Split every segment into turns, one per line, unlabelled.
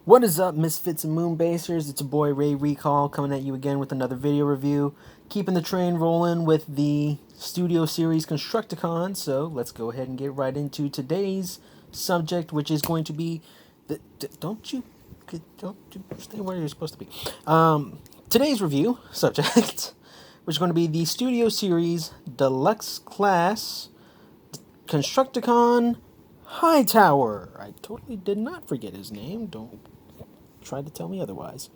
What is up, Misfits and Moonbasers? It's your boy Ray Recall coming at you again with another video review. Keeping the train rolling with the studio series Constructicon, so let's go ahead and get right into today's subject, which is going to be don't you stay where you're supposed to be. Today's review subject, which is going to be the studio series Deluxe class Constructicon Hightower. I totally did not forget his name. Don't try to tell me otherwise.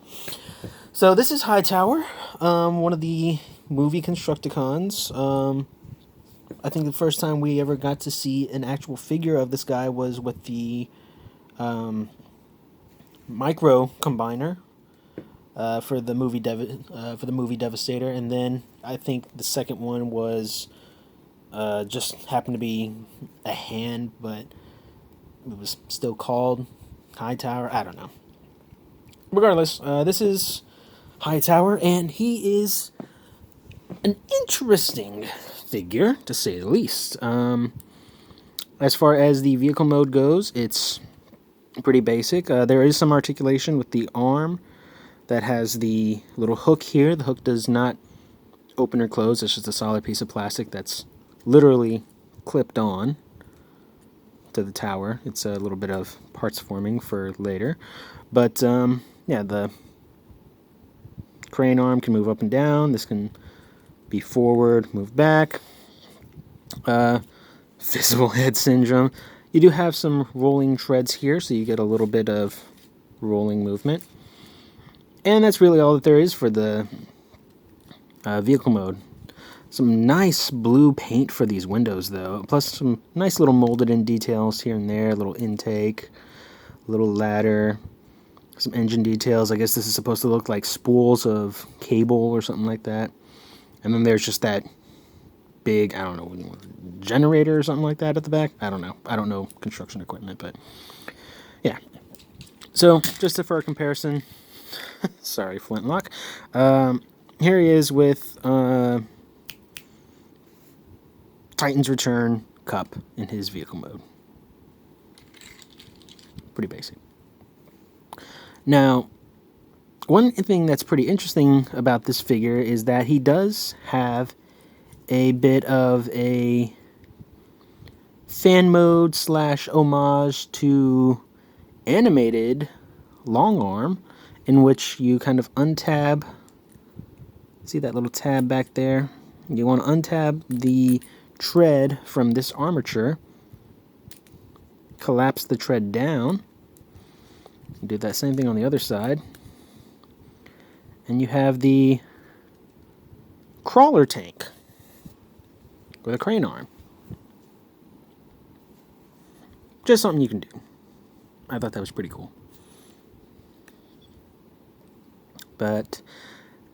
So this is Hightower, one of the movie Constructicons. I think the first time we ever got to see an actual figure of this guy was with the micro combiner for the movie Devastator, and then I think the second one was just happened to be a hand, but it was still called Hightower. I don't know. Regardless, this is Hightower, and he is an interesting figure, to say the least. As far as the vehicle mode goes, it's pretty basic. There is some articulation with the arm that has the little hook here. The hook does not open or close. It's just a solid piece of plastic that's literally clipped on to the tower. It's a little bit of parts forming for later. But, yeah, the crane arm can move up and down. This can be forward, move back. Visible head syndrome. You do have some rolling treads here, so you get a little bit of rolling movement. And that's really all that there is for the vehicle mode. Some nice blue paint for these windows, though. Plus some nice little molded in details here and there. A little intake, a little ladder. Some engine details. I guess this is supposed to look like spools of cable or something like that. And then there's just that big, I don't know, generator or something like that at the back. I don't know. I don't know construction equipment, but yeah. So, just for a comparison, sorry, Flintlock. Here he is with Titan's Return Cup in his vehicle mode. Pretty basic. Now, one thing that's pretty interesting about this figure is that he does have a bit of a fan mode / homage to animated long arm, in which you kind of untab. See that little tab back there? You want to untab the tread from this armature, collapse the tread down. Do that same thing on the other side. And you have the crawler tank with a crane arm. Just something you can do. I thought that was pretty cool. But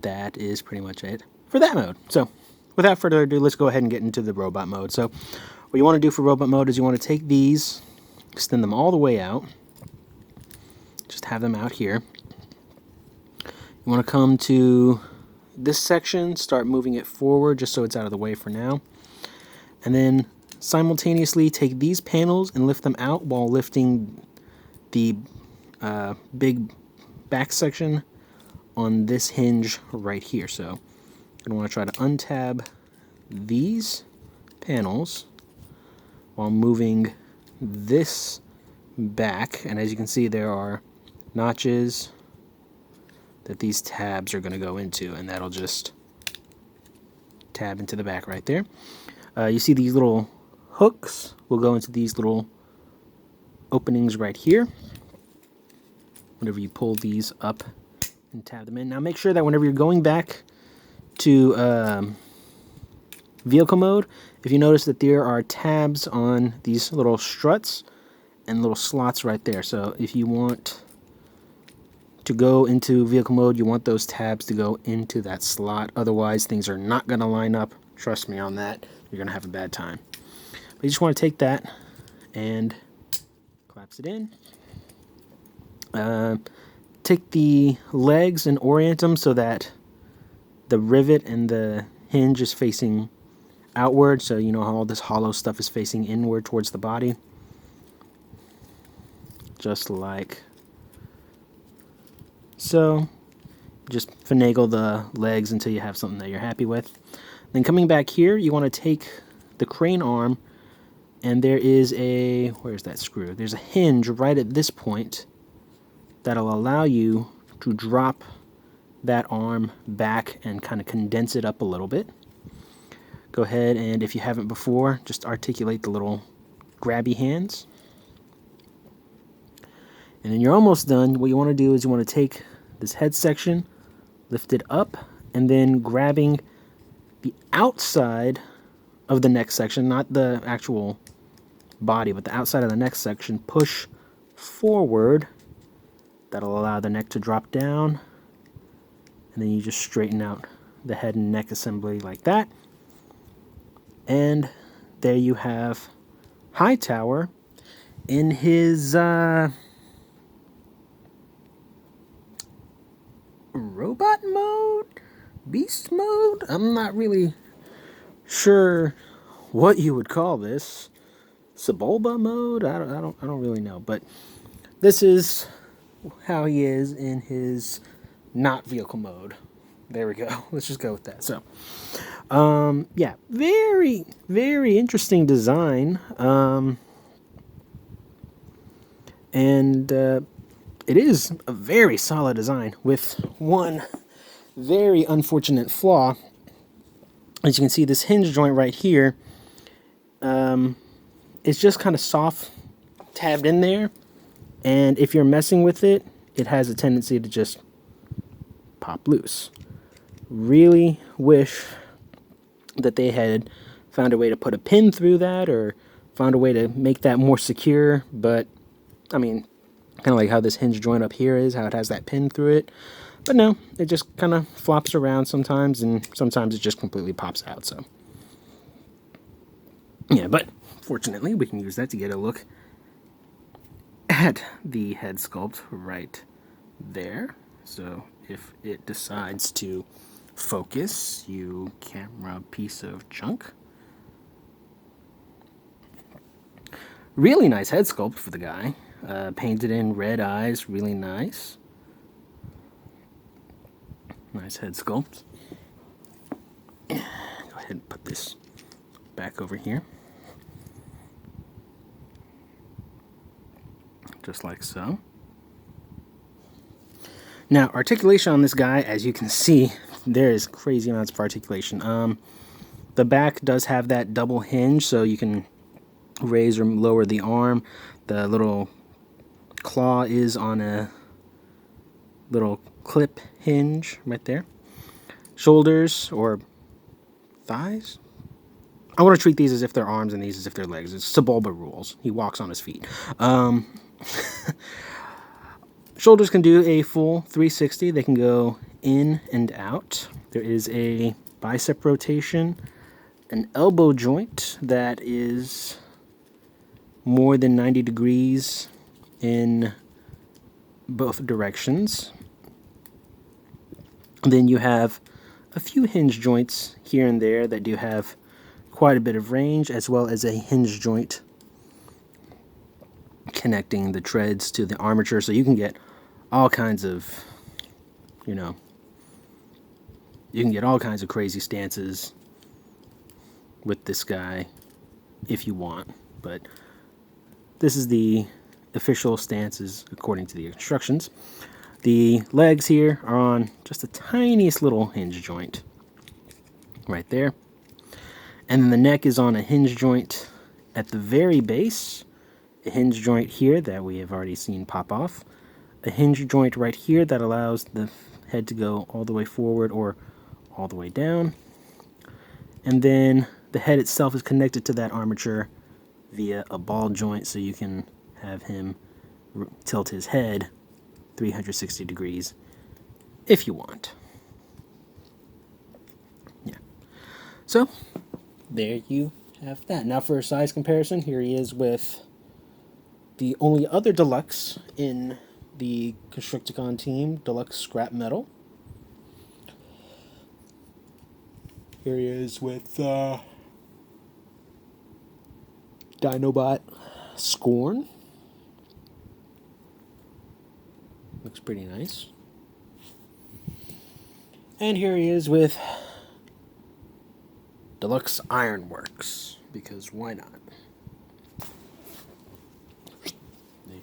that is pretty much it for that mode. So, without further ado, let's go ahead and get into the robot mode. So, what you want to do for robot mode is you want to take these, extend them all the way out. Just have them out here. You want to come to this section, start moving it forward just so it's out of the way for now. And then simultaneously take these panels and lift them out while lifting the big back section on this hinge right here. So you're going to want to try to untab these panels while moving this back. And as you can see, there are notches that these tabs are going to go into, and that'll just tab into the back right there. You see these little hooks will go into these little openings right here whenever you pull these up and tab them in. Now make sure that whenever you're going back to vehicle mode, if you notice that there are tabs on these little struts and little slots right there. So if you want to go into vehicle mode, you want those tabs to go into that slot. Otherwise, things are not going to line up. Trust me on that. You're going to have a bad time. But you just want to take that and collapse it in. Take the legs and orient them so that the rivet and the hinge is facing outward. So you know how all this hollow stuff is facing inward towards the body. Just like So just finagle the legs until you have something that you're happy with. Then coming back here, you want to take the crane arm, and there is a, where's that screw? There's a hinge right at this point that'll allow you to drop that arm back and kind of condense it up a little bit. Go ahead and, if you haven't before, just articulate the little grabby hands. And then you're almost done. What you want to do is you want to take this head section, lift it up, and then grabbing the outside of the neck section, not the actual body, but the outside of the neck section, push forward. That'll allow the neck to drop down. And then you just straighten out the head and neck assembly like that. And there you have Hightower in his robot mode, beast mode. I'm not really sure what you would call this. Sebulba mode. I don't really know, but this is how he is in his not vehicle mode. There we go. Let's just go with that. So, yeah, very, very interesting design. And it is a very solid design with one very unfortunate flaw. As you can see, this hinge joint right here, it's just kind of soft tabbed in there. And if you're messing with it, it has a tendency to just pop loose. Really wish that they had found a way to put a pin through that or found a way to make that more secure. But, I mean, kind of like how this hinge joint up here is, how it has that pin through it. But no, it just kind of flops around sometimes, and sometimes it just completely pops out. So, yeah, but fortunately, we can use that to get a look at the head sculpt right there. So if it decides to focus, you camera piece of junk. Really nice head sculpt for the guy. Painted in red eyes, really nice. Nice head sculpt. Go ahead and put this back over here. Just like so. Now, articulation on this guy, as you can see, there is crazy amounts of articulation. The back does have that double hinge, so you can raise or lower the arm. The little claw is on a little clip hinge right there. Shoulders or thighs. I want to treat these as if they're arms and these as if they're legs. It's Sebulba rules. He walks on his feet. Shoulders can do a full 360. They can go in and out. There is a bicep rotation, an elbow joint that is more than 90 degrees in both directions. Then you have a few hinge joints here and there that do have quite a bit of range, as well as a hinge joint connecting the treads to the armature, so you can get all kinds of, you can get all kinds of crazy stances with this guy if you want. But this is the official stances according to the instructions. The legs here are on just the tiniest little hinge joint right there. And then the neck is on a hinge joint at the very base. A hinge joint here that we have already seen pop off. A hinge joint right here that allows the head to go all the way forward or all the way down. And then the head itself is connected to that armature via a ball joint, so you can have him tilt his head 360 degrees if you want. Yeah. So there you have that. Now for a size comparison, here he is with the only other Deluxe in the Constructicon team, Deluxe Scrap Metal. Here he is with Dinobot Scorn. Looks pretty nice. And here he is with Deluxe Ironworks, because why not?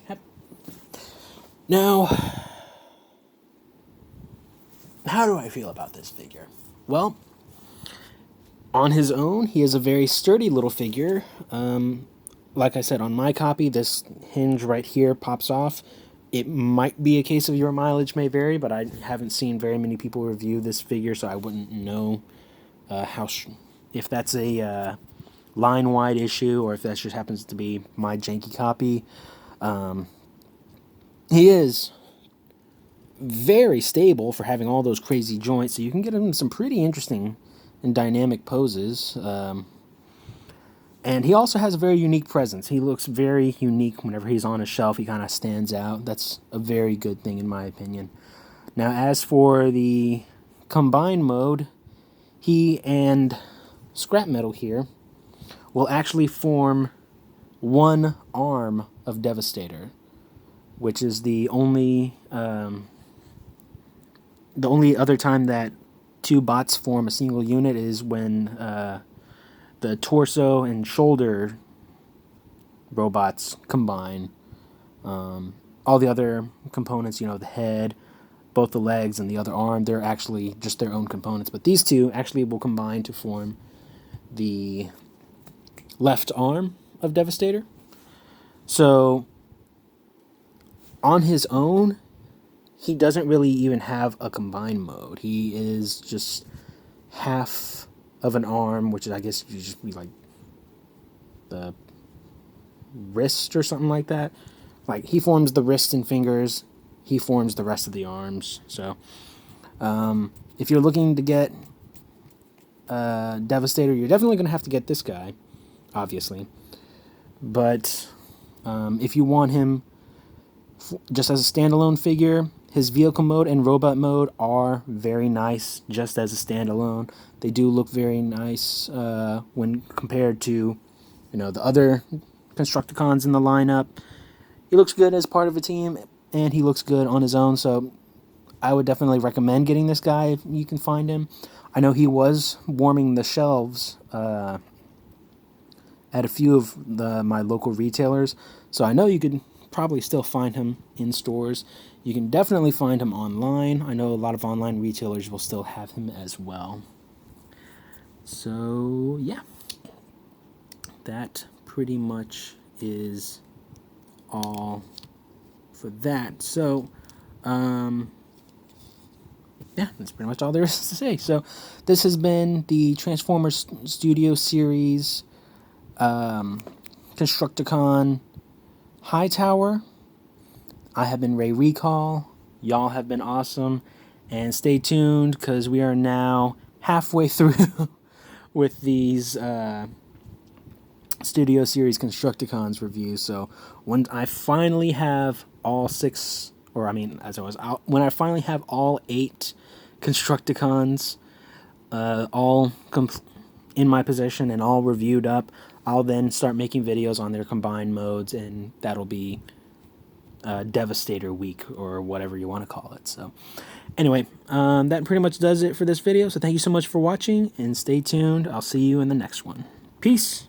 Yep. Now, how do I feel about this figure? Well, on his own, he is a very sturdy little figure. Like I said, on my copy, this hinge right here pops off. It might be a case of your mileage may vary, but I haven't seen very many people review this figure, so I wouldn't know if that's a line-wide issue or if that just happens to be my janky copy. He is very stable for having all those crazy joints, so you can get him some pretty interesting and dynamic poses. And he also has a very unique presence. He looks very unique whenever he's on a shelf. He kind of stands out. That's a very good thing in my opinion. Now, as for the combine mode, he and scrap metal here will actually form one arm of Devastator, which is the only other time that two bots form a single unit is when the torso and shoulder robots combine. All the other components, you know, the head, both the legs, and the other arm, they're actually just their own components. But these two actually will combine to form the left arm of Devastator. So, on his own, he doesn't really even have a combine mode. He is just half of an arm, which is, I guess, you just be like the wrist or something like that. Like, he forms the wrist and fingers, he forms the rest of the arms. So, if you're looking to get Devastator, you're definitely going to have to get this guy, obviously. But if you want him just as a standalone figure, his vehicle mode and robot mode are very nice just as a standalone. They do look very nice when compared to, you know, the other Constructicons in the lineup. He looks good as part of a team, and he looks good on his own, so I would definitely recommend getting this guy if you can find him. I know he was warming the shelves at a few of my local retailers, so I know you could probably still find him in stores. You can definitely find him online. I know a lot of online retailers will still have him as well. So, yeah. That pretty much is all for that. So, yeah, that's pretty much all there is to say. So, this has been the Transformers Studio Series Constructicon Hightower. I have been Ray Recall. Y'all have been awesome. And stay tuned, because we are now halfway through with these Studio Series Constructicons reviews. So when I finally have all six, or I mean, as I was out, when I finally have all 8 Constructicons all in my possession and all reviewed up, I'll then start making videos on their combined modes, and that'll be Devastator week, or whatever you want to call it. So anyway, that pretty much does it for this video. So thank you so much for watching, and stay tuned. I'll see you in the next one. Peace.